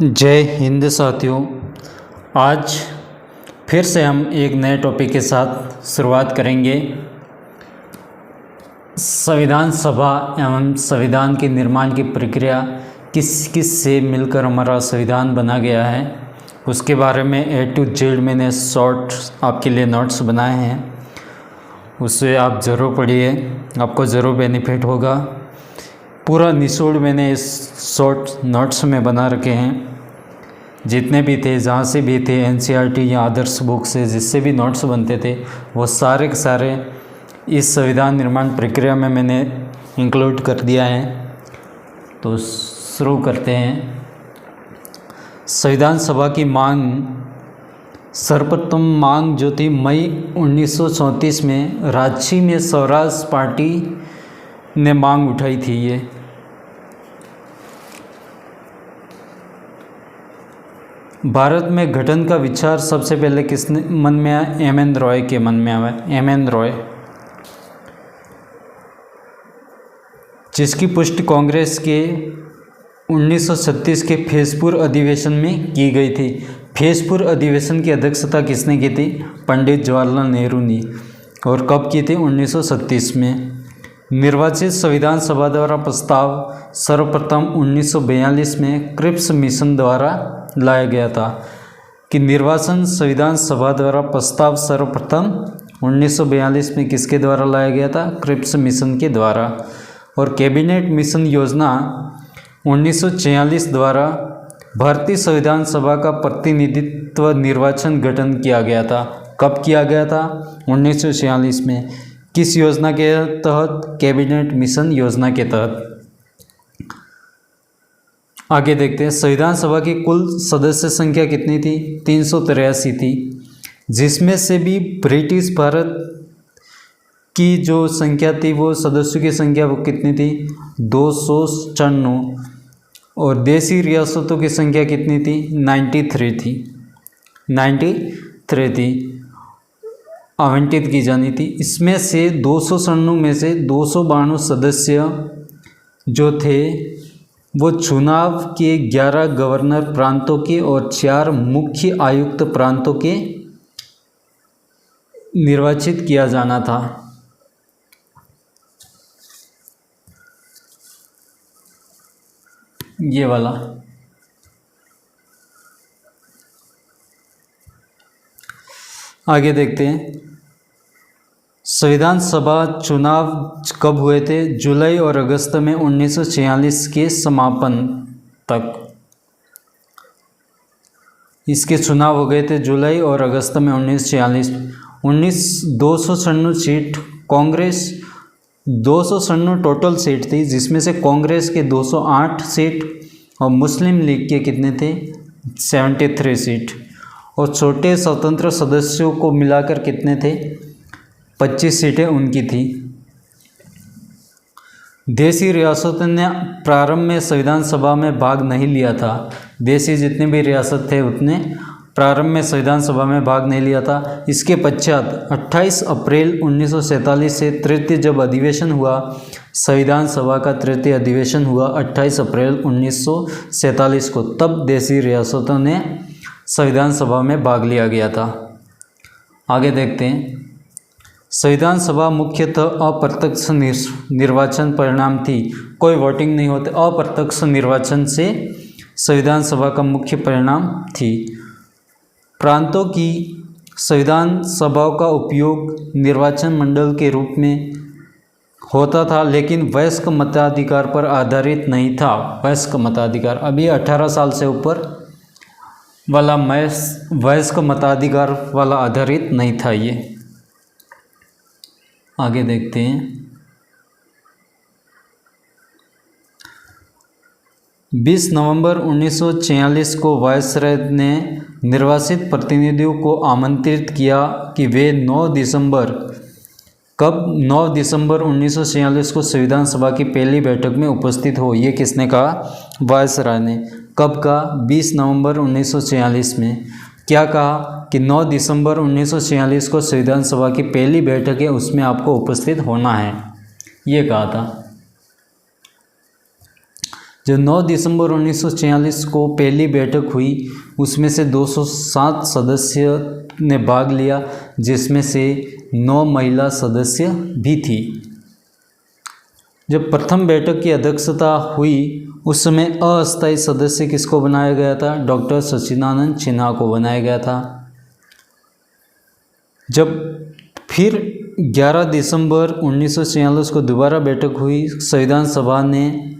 जय हिंद साथियों। आज फिर से हम एक नए टॉपिक के साथ शुरुआत करेंगे। संविधान सभा एवं संविधान के निर्माण की प्रक्रिया किस किस से मिलकर हमारा संविधान बना गया है, उसके बारे में A to Z मैंने शॉर्ट आपके लिए नोट्स बनाए हैं। उससे आप ज़रूर पढ़िए, आपको ज़रूर बेनिफिट होगा। पूरा निचोड़ मैंने इस शॉर्ट नोट्स में बना रखे हैं। जितने भी थे, जहाँ से भी थे, NCERT या आदर्श बुक से जिससे भी नोट्स बनते थे, वो सारे के सारे इस संविधान निर्माण प्रक्रिया में मैंने इंक्लूड कर दिया है। तो शुरू करते हैं। संविधान सभा की मांग, सर्वप्रथम मांग जो थी मई 1934 में रांची में स्वराज पार्टी ने मांग उठाई थी। ये भारत में गठन का विचार सबसे पहले किसने मन में आया? M.N. रॉय के मन में आया। M.N. रॉय, जिसकी पुष्टि कांग्रेस के 1936 के फैज़पुर अधिवेशन में की गई थी। फैज़पुर अधिवेशन की अध्यक्षता किसने की थी? पंडित जवाहरलाल नेहरू ने। और कब की थी? 1936 में। निर्वाचित संविधान सभा द्वारा प्रस्ताव सर्वप्रथम 1942 में क्रिप्स मिशन द्वारा लाया गया था। कि निर्वाचन संविधान सभा द्वारा प्रस्ताव सर्वप्रथम 1942 में किसके द्वारा लाया गया था? क्रिप्स मिशन के द्वारा। और कैबिनेट मिशन योजना 1946 द्वारा भारतीय संविधान सभा का प्रतिनिधित्व निर्वाचन गठन किया गया था। कब किया गया था? 1946 में। किस योजना के तहत? कैबिनेट मिशन योजना के तहत। आगे देखते हैं। संविधान सभा की कुल सदस्य संख्या कितनी थी? 383 थी, जिसमें से भी ब्रिटिश भारत की जो संख्या थी, वो सदस्यों की संख्या वो कितनी थी? 294। और देशी रियासतों की संख्या कितनी थी? 93 थी। 93 थी, आवंटित की जानी थी। इसमें से 294 में से 292 सदस्य जो थे वो चुनाव के 11 गवर्नर प्रांतों के और 4 मुख्य आयुक्त प्रांतों के निर्वाचित किया जाना था। ये वाला आगे देखते हैं। संविधान सभा चुनाव कब हुए थे? जुलाई और अगस्त में 1946 के समापन तक इसके चुनाव हो गए थे। जुलाई और अगस्त में 1946। 296 सीट कांग्रेस, 296 टोटल सीट थी, जिसमें से कांग्रेस के 208 सीट और मुस्लिम लीग के कितने थे? 73 सीट। और छोटे स्वतंत्र सदस्यों को मिलाकर कितने थे? 25 सीटें उनकी थी। देशी रियासतों ने प्रारंभ में संविधान सभा में भाग नहीं लिया था। देशी जितने भी रियासत थे उतने प्रारंभ में संविधान सभा में भाग नहीं लिया था। इसके पश्चात 28 अप्रैल 1947 से तृतीय जब अधिवेशन हुआ, संविधान सभा का तृतीय अधिवेशन हुआ 28 अप्रैल 1947 को, तब देशी रियासतों ने संविधान सभा में भाग लिया गया था। आगे देखते हैं। संविधान सभा मुख्यतः अप्रत्यक्ष निर्वाचन परिणाम थी। कोई वोटिंग नहीं होते, अप्रत्यक्ष निर्वाचन से संविधान सभा का मुख्य परिणाम थी। प्रांतों की संविधान सभाओं का उपयोग निर्वाचन मंडल के रूप में होता था, लेकिन वयस्क मताधिकार पर आधारित नहीं था। वयस्क मताधिकार, अभी 18 साल से ऊपर वाला वयस्क मताधिकार वाला आधारित नहीं था ये। आगे देखते हैं। 20 नवंबर 1946 को वायसराय ने निर्वासित प्रतिनिधियों को आमंत्रित किया कि वे 9 दिसंबर 1946 को संविधान सभा की पहली बैठक में उपस्थित हो। ये किसने कहा? वायसराय ने। कब कहा? 20 नवंबर 1946 में। क्या कहा? कि 9 दिसंबर 1946 को संविधान सभा की पहली बैठक है, उसमें आपको उपस्थित होना है, ये कहा था। जो 9 दिसंबर 1946 को पहली बैठक हुई उसमें से 207 सदस्य ने भाग लिया, जिसमें से 9 महिला सदस्य भी थी। जब प्रथम बैठक की अध्यक्षता हुई उस समय अस्थायी सदस्य किसको बनाया गया था? डॉक्टर सच्चिदानंद सिन्हा को बनाया गया था। जब फिर 11 दिसंबर 1946 को दोबारा बैठक हुई, संविधान सभा ने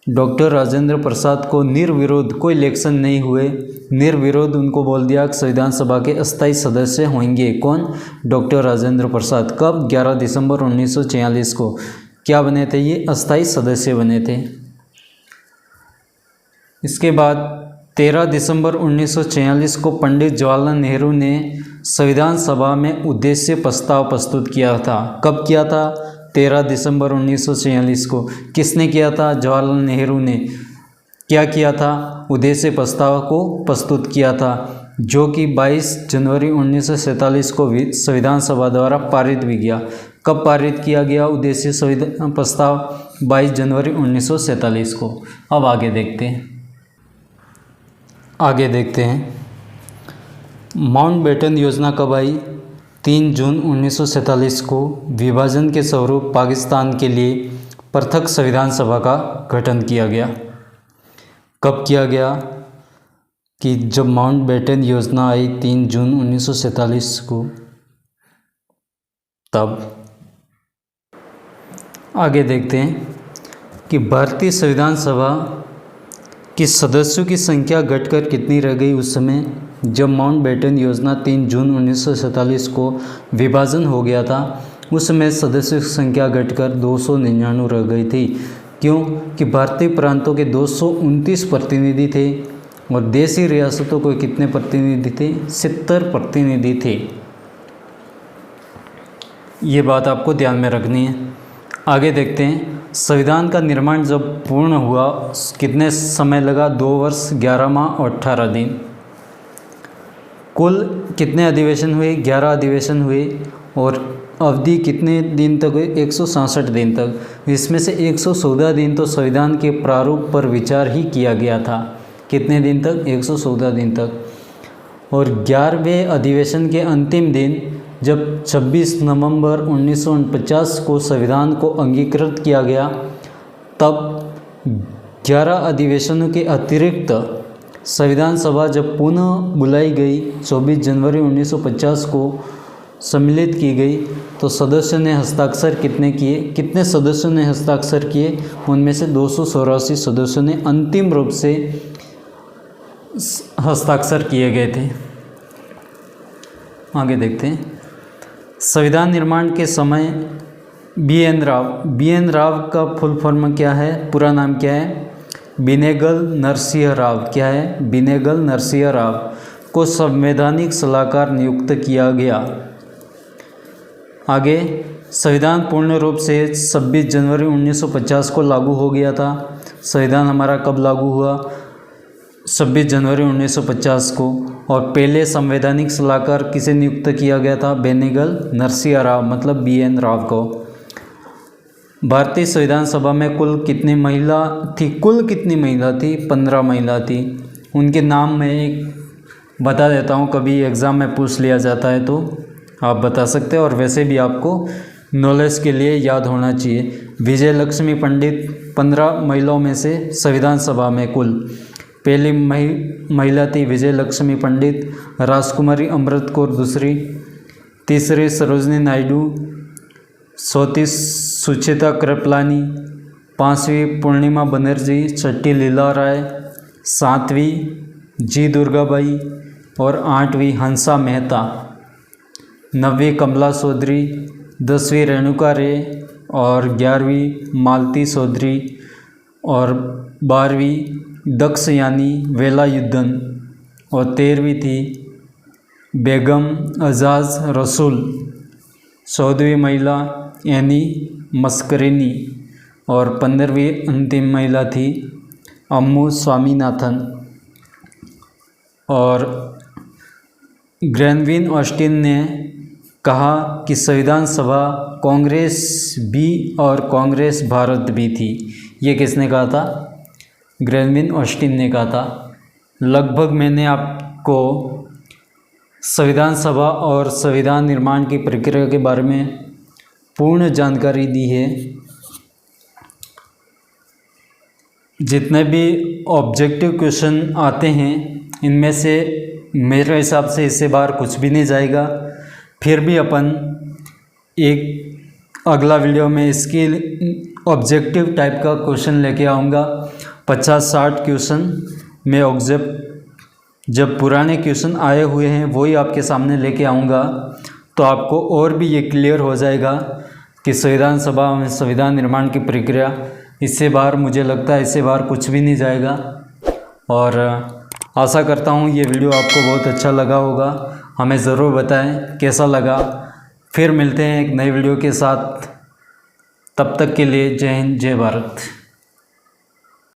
डॉक्टर राजेंद्र प्रसाद को निर्विरोध, कोई इलेक्शन नहीं हुए, निर्विरोध उनको बोल दिया कि संविधान सभा के अस्थायी सदस्य होंगे। कौन? डॉक्टर राजेंद्र प्रसाद। कब? 11 दिसंबर 1946 को क्या बने थे? ये अस्थायी सदस्य बने थे। इसके बाद 13 दिसंबर 1946 को पंडित जवाहरलाल नेहरू ने संविधान सभा में उद्देश्य प्रस्ताव प्रस्तुत किया था। कब किया था? 13 दिसंबर 1946 को। किसने किया था? जवाहरलाल नेहरू ने। क्या किया था? उद्देश्य प्रस्ताव को प्रस्तुत किया था, जो कि 22 जनवरी 1947 को संविधान सभा द्वारा पारित भी किया। कब पारित किया गया उद्देश्य संविधान प्रस्ताव? 22 जनवरी 1947 को। अब आगे देखते हैं माउंटबेटन योजना कब आई? 3 जून 1947 को विभाजन के स्वरूप पाकिस्तान के लिए पृथक संविधान सभा का गठन किया गया। कब किया गया? कि जब माउंटबेटन योजना आई 3 जून 1947 को, तब। आगे देखते हैं कि भारतीय संविधान सभा कि सदस्यों की संख्या घटकर कितनी रह गई उस समय, जब माउंटबेटन योजना 3 जून 1947 को विभाजन हो गया था। उस समय सदस्यों की संख्या घटकर 299 रह गई थी। क्यों? कि भारतीय प्रांतों के 229 प्रतिनिधि थे और देशी रियासतों को कितने प्रतिनिधि थे? 70 प्रतिनिधि थे। ये बात आपको ध्यान में रखनी है। आगे देखते हैं संविधान का निर्माण जब पूर्ण हुआ कितने समय लगा? 2 वर्ष 11 माह और 18 दिन। कुल कितने अधिवेशन हुए? 11 अधिवेशन हुए और अवधि कितने दिन तक हुई? 166 दिन तक। इसमें से 114 दिन तो संविधान के प्रारूप पर विचार ही किया गया था। कितने दिन तक? 114 दिन तक। और 11वें अधिवेशन के अंतिम दिन जब 26 नवंबर 1949 को संविधान को अंगीकृत किया गया, तब 11 अधिवेशनों के अतिरिक्त संविधान सभा जब पुनः बुलाई गई 24 जनवरी 1950 को सम्मिलित की गई, तो सदस्यों ने हस्ताक्षर कितने किए? कितने सदस्यों ने हस्ताक्षर किए? उनमें से 284 सदस्यों ने अंतिम रूप से हस्ताक्षर किए गए थे। आगे देखते हैं संविधान निर्माण के समय बी.एन. राव का फुल फॉर्म क्या है? पूरा नाम क्या है? बिनेगल नरसिंह राव। क्या है? बिनेगल नरसिंह राव को संवैधानिक सलाहकार नियुक्त किया गया। आगे संविधान पूर्ण रूप से 26 जनवरी 1950 को लागू हो गया था। संविधान हमारा कब लागू हुआ? 26 जनवरी 1950 को। और पहले संवैधानिक सलाहकार किसे नियुक्त किया गया था? बिनेगल नरसिंह राव, मतलब बी.एन. राव को। भारतीय संविधान सभा में कुल कितनी महिला थी? 15 महिला थी। उनके नाम मैं एक बता देता हूँ, कभी एग्ज़ाम में पूछ लिया जाता है तो आप बता सकते हैं, और वैसे भी आपको नॉलेज के लिए याद होना चाहिए। विजय लक्ष्मी पंडित 15 महिलाओं में से संविधान सभा में कुल पहली महिला थी विजय लक्ष्मी पंडित, राजकुमारी अमृत कौर दूसरी, तीसरी सरोजनी नायडू, चौथी सुचिता कृपलानी, 5वीं पूर्णिमा बनर्जी, 6ठी लीला राय, 7वीं जी दुर्गाबाई और 8वीं हंसा मेहता, 9वीं कमला चौधरी, 10वीं रेणुका रे और 11वीं मालती चौधरी और 12वीं दक्ष यानी वेलायुद्धन और 13वीं थी बेगम अजाज रसूल, 14वीं महिला एनी मस्करेनी और 15वीं अंतिम महिला थी अम्मू स्वामीनाथन। और ग्रेनविन ऑस्टिन ने कहा कि संविधान सभा कांग्रेस भी और कांग्रेस भारत भी थी। ये किसने कहा था? ग्रेनविन ऑस्टिन ने कहा था। लगभग मैंने आपको संविधान सभा और संविधान निर्माण की प्रक्रिया के बारे में पूर्ण जानकारी दी है। जितने भी ऑब्जेक्टिव क्वेश्चन आते हैं इनमें से मेरे हिसाब से इससे बाहर कुछ भी नहीं जाएगा। फिर भी अपन एक अगला वीडियो में इसकी ऑब्जेक्टिव टाइप का क्वेश्चन लेके आऊँगा। 50-60 क्वेश्चन मैं जब पुराने क्वेश्चन आए हुए हैं वही आपके सामने लेके आऊँगा, तो आपको और भी ये क्लियर हो जाएगा कि संविधान सभा में संविधान निर्माण की प्रक्रिया, इससे बाहर मुझे लगता है इससे बाहर कुछ भी नहीं जाएगा। और आशा करता हूँ ये वीडियो आपको बहुत अच्छा लगा होगा। हमें ज़रूर बताएं कैसा लगा। फिर मिलते हैं एक नई वीडियो के साथ। तब तक के लिए जय हिंद, जय भारत।